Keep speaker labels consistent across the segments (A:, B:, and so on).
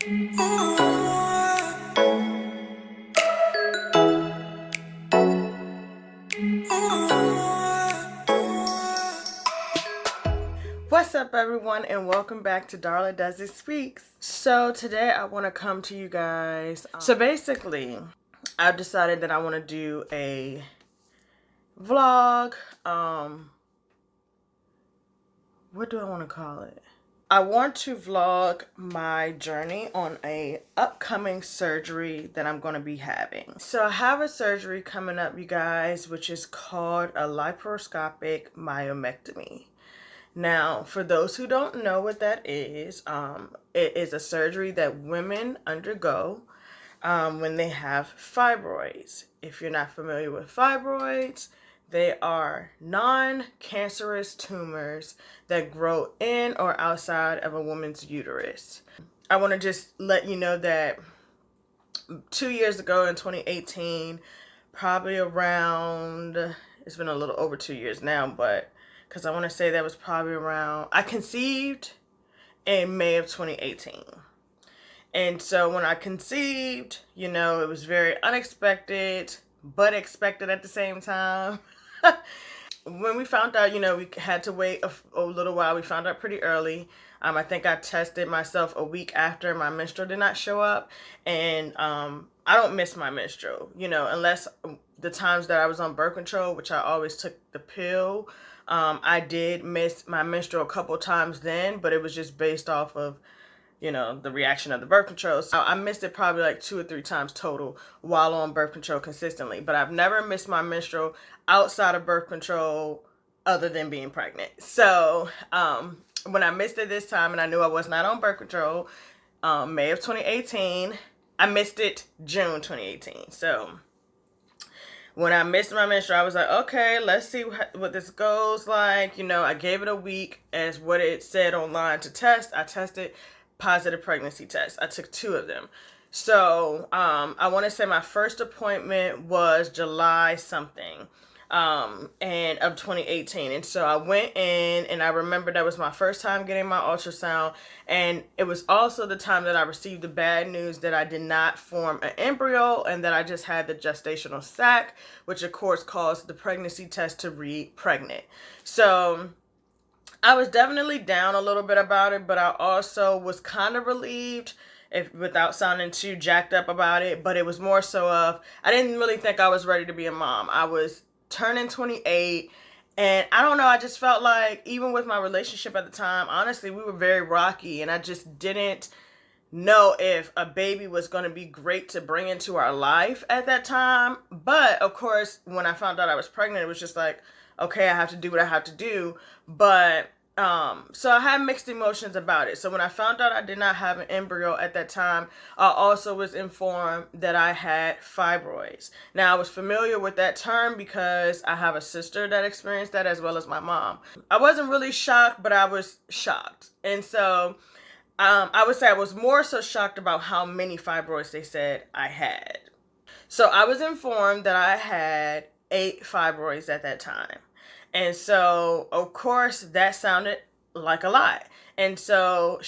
A: What's up, everyone, and welcome back to Darla Does It Speaks. So today I want to come to you guys. So basically, I've decided that I want to do a vlog. What do I want to call it? I want to vlog my journey on a upcoming surgery that I'm going to be having. So I have a surgery coming up, you guys, which is called a laparoscopic myomectomy. Now, for those who don't know what that is, it is a surgery that women undergo when they have fibroids. If you're not familiar with fibroids, they are non-cancerous tumors that grow in or outside of a woman's uterus. I want to just let you know that 2 years ago in 2018, probably around, it's been a little over 2 years now, but because I want to say that was probably around, I conceived in May of 2018. And so when I conceived, you know, it was very unexpected, but expected at the same time. When we found out, you know, we had to wait a little while. We found out pretty early. I think I tested myself a week after my menstrual did not show up. And I don't miss my menstrual, you know, unless the times that I was on birth control, which I always took the pill. I did miss my menstrual a couple times then, but it was just based off of, you know, the reaction of the birth control. So I missed it probably like 2 or 3 times total while on birth control consistently. But I've never missed my menstrual outside of birth control other than being pregnant. So when I missed it this time and I knew I was not on birth control, May of 2018, I missed it June 2018. So when I missed my menstrual, I was like, okay, let's see what this goes like. You know, I gave it a week as what it said online to test. I tested positive pregnancy tests. I took 2 of them. So I want to say my first appointment was July something and of 2018. And so I went in, and I remember that was my first time getting my ultrasound, and it was also the time that I received the bad news that I did not form an embryo and that I just had the gestational sac, which of course caused the pregnancy test to read pregnant. So I was definitely down a little bit about it, but I also was kind of relieved, if without sounding too jacked up about it. But it was more so of, I didn't really think I was ready to be a mom. I was turning 28, and I don't know, I just felt like, even with my relationship at the time, honestly, we were very rocky, and I just didn't know if a baby was going to be great to bring into our life at that time. But of course, when I found out I was pregnant, it was just like, okay, I have to do what I have to do. But so I had mixed emotions about it. So when I found out I did not have an embryo at that time, I also was informed that I had fibroids. Now, I was familiar with that term because I have a sister that experienced that, as well as my mom. I wasn't really shocked, but I was shocked. And so I would say I was more so shocked about how many fibroids they said I had. So I was informed that I had 8 fibroids at that time. And so, of course, that sounded like a lot. And so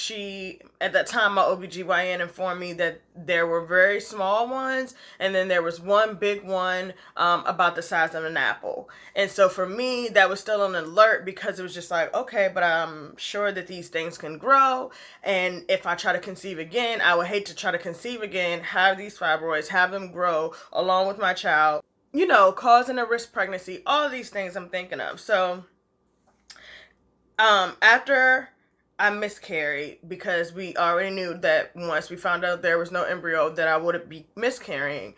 A: at that time, my OBGYN informed me that there were very small ones, and then there was one big one about the size of an apple. And so for me, that was still an alert, because it was just like, okay, but I'm sure that these things can grow. And if I try to conceive again, I would hate to try to conceive again, have these fibroids, have them grow along with my child, you know, causing a risk pregnancy, all these things I'm thinking of. So after I miscarried, because we already knew that once we found out there was no embryo, that I wouldn't be miscarrying,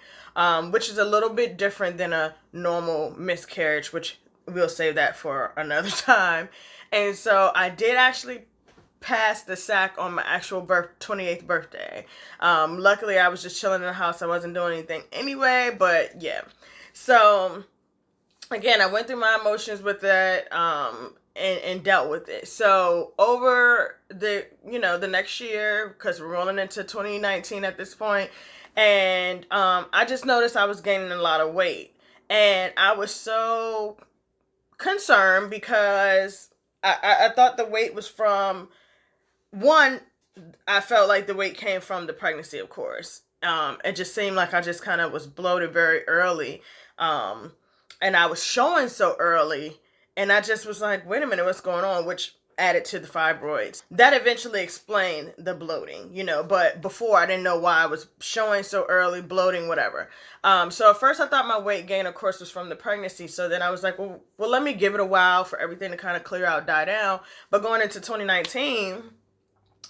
A: which is a little bit different than a normal miscarriage, which we'll save that for another time. And so I did actually pass the sac on my actual 28th birthday. Luckily, I was just chilling in the house. I wasn't doing anything anyway, but yeah. So again, I went through my emotions with that, and dealt with it. So over the next year, because we're rolling into 2019 at this point, and I just noticed I was gaining a lot of weight, and I was so concerned because I thought the weight was from, one, I felt like the weight came from the pregnancy, of course. It just seemed like I just kind of was bloated very early. Um, and I was showing so early, and I just was like, wait a minute, what's going on? Which added to the fibroids. That eventually explained the bloating, you know, but before I didn't know why I was showing so early, bloating, whatever. So at first I thought my weight gain, of course, was from the pregnancy. So then I was like, well, let me give it a while for everything to kind of clear out, die down. But going into 2019,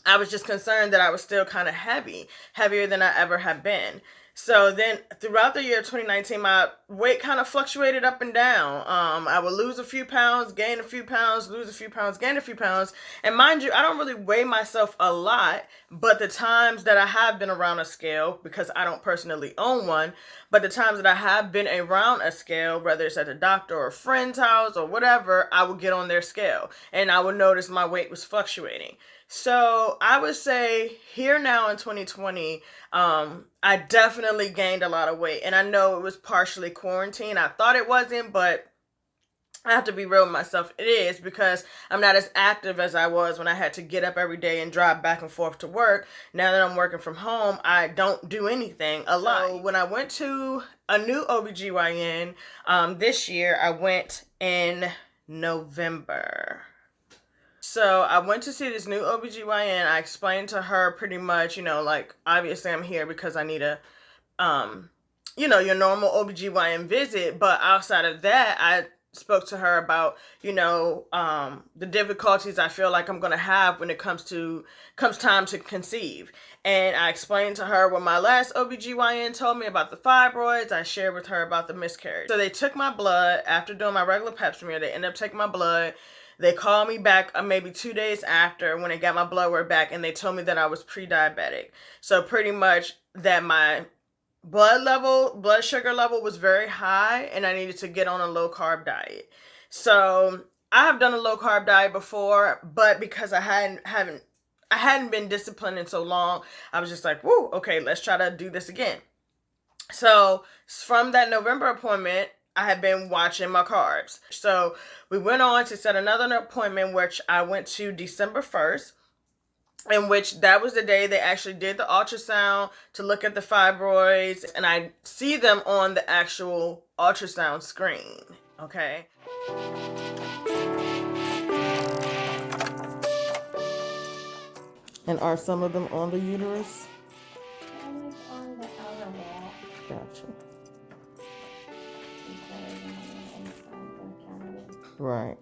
A: I was just concerned that I was still kind of heavier than I ever have been. So then throughout the year 2019, my weight kind of fluctuated up and down. I would lose a few pounds, gain a few pounds, lose a few pounds, gain a few pounds. And mind you, I don't really weigh myself a lot, but the times that I have been around a scale, because I don't personally own one, but the times that I have been around a scale, whether it's at the doctor or a friend's house or whatever, I would get on their scale and I would notice my weight was fluctuating. So I would say here now in 2020, I definitely gained a lot of weight. And I know it was partially quarantine. I thought it wasn't, but I have to be real with myself. It is, because I'm not as active as I was when I had to get up every day and drive back and forth to work. Now that I'm working from home, I don't do anything a lot. So when I went to a new OBGYN this year, I went in November. So I went to see this new OBGYN. I explained to her pretty much, you know, like, obviously I'm here because I need a, you know, your normal OBGYN visit. But outside of that, I spoke to her about, you know, the difficulties I feel like I'm going to have when it comes time to conceive. And I explained to her what my last OBGYN told me about the fibroids. I shared with her about the miscarriage. So they took my blood after doing my regular pap smear. They ended up taking my blood. They called me back maybe 2 days after when they got my blood work back, and they told me that I was pre-diabetic. So pretty much that my blood sugar level was very high, and I needed to get on a low carb diet. So I have done a low carb diet before, but because I hadn't been disciplined in so long, I was just like, whoa, okay, let's try to do this again. So from that November appointment, I had been watching my carbs. So we went on to set another appointment, which I went to December 1st, in which that was the day they actually did the ultrasound to look at the fibroids, and I see them on the actual ultrasound screen, okay? And are some of them on the uterus?
B: One is on the outer wall.
A: Gotcha.
B: Right.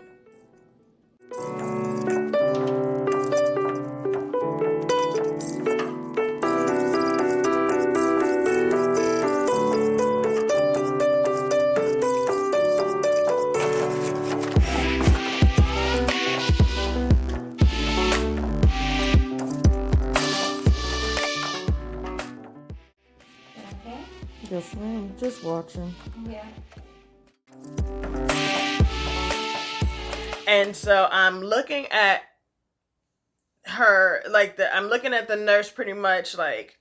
B: Okay?
A: Yes, ma'am. Just watching.
B: Yeah.
A: And so I'm looking at her, like, I'm looking at the nurse pretty much like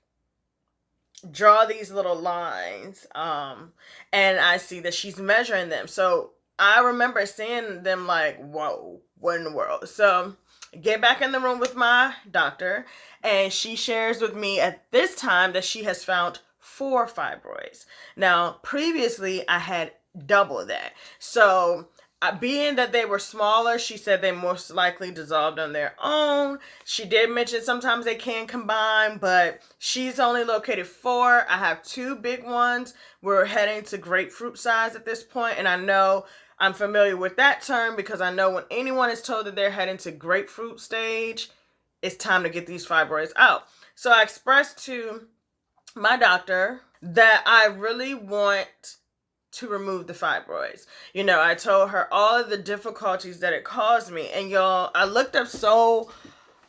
A: draw these little lines, and I see that she's measuring them. So I remember seeing them like, whoa, what in the world? So get back in the room with my doctor, and she shares with me at this time that she has found 4 fibroids. Now, previously I had double that. So being that they were smaller, she said they most likely dissolved on their own. She did mention sometimes they can combine, but she's only located 4. I have 2 big ones. We're heading to grapefruit size at this point, and I know I'm familiar with that term because I know when anyone is told that they're heading to grapefruit stage, it's time to get these fibroids out. So I expressed to my doctor that I really want to remove the fibroids. You know, I told her all of the difficulties that it caused me. And y'all, I looked up so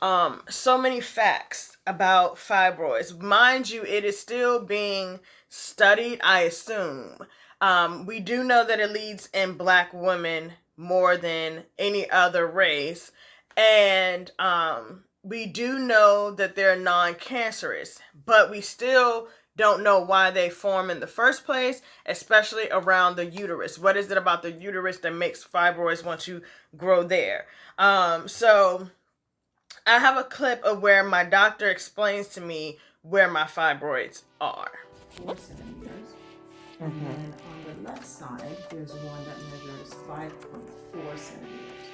A: many facts about fibroids. Mind you, it is still being studied, I assume. We do know that it leads in Black women more than any other race. And we do know that they're non-cancerous, but we still don't know why they form in the first place, especially around the uterus. What is it about the uterus that makes fibroids want to grow there? So I have a clip of where my doctor explains to me where my fibroids are.
C: 4 centimeters. And then on the left side, there's one that measures 5.4 centimeters.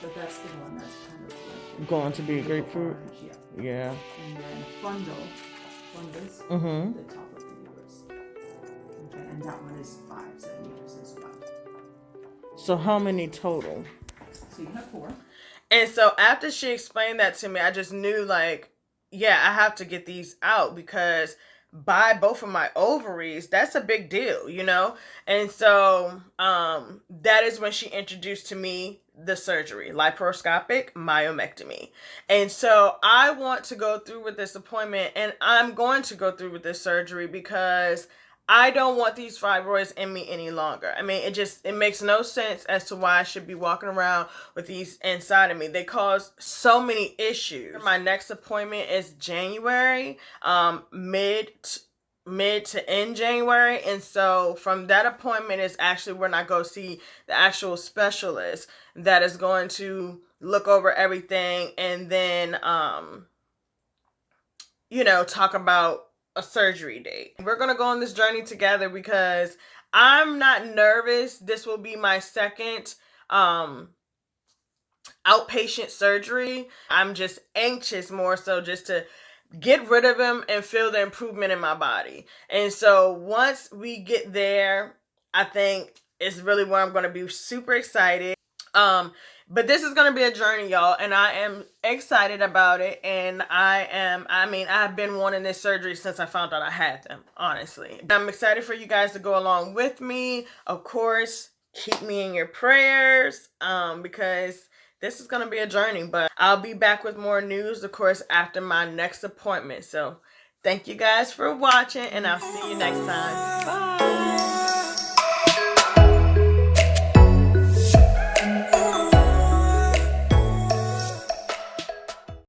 C: So that's the one that's kind of like
B: going to be grapefruit.
C: orange, yeah.
B: Yeah.
C: And then fundus, the top of the uterus. Okay, and that one is 5 centimeters as well.
B: So how many total?
C: So you have 4.
A: And so after she explained that to me, I just knew, like, yeah, I have to get these out because by both of my ovaries, that's a big deal, you know? And so that is when she introduced to me the surgery, laparoscopic myomectomy. And so I want to go through with this appointment, and I'm going to go through with this surgery because I don't want these fibroids in me any longer. I mean, it makes no sense as to why I should be walking around with these inside of me. They cause so many issues. My next appointment is January, mid to end January, and so from that appointment is actually when I go see the actual specialist that is going to look over everything and then talk about a surgery date. We're gonna go on this journey together because I'm not nervous. This will be my second outpatient surgery. I'm just anxious more so just to get rid of them and feel the improvement in my body. And so once we get there, I think it's really where I'm going to be super excited. But this is going to be a journey, y'all, and I am excited about it. And I've been wanting this surgery since I found out I had them, honestly. I'm excited for you guys to go along with me. Of course, keep me in your prayers, because this is going to be a journey, but I'll be back with more news, of course, after my next appointment. So thank you guys for watching, and I'll see you next time. Bye.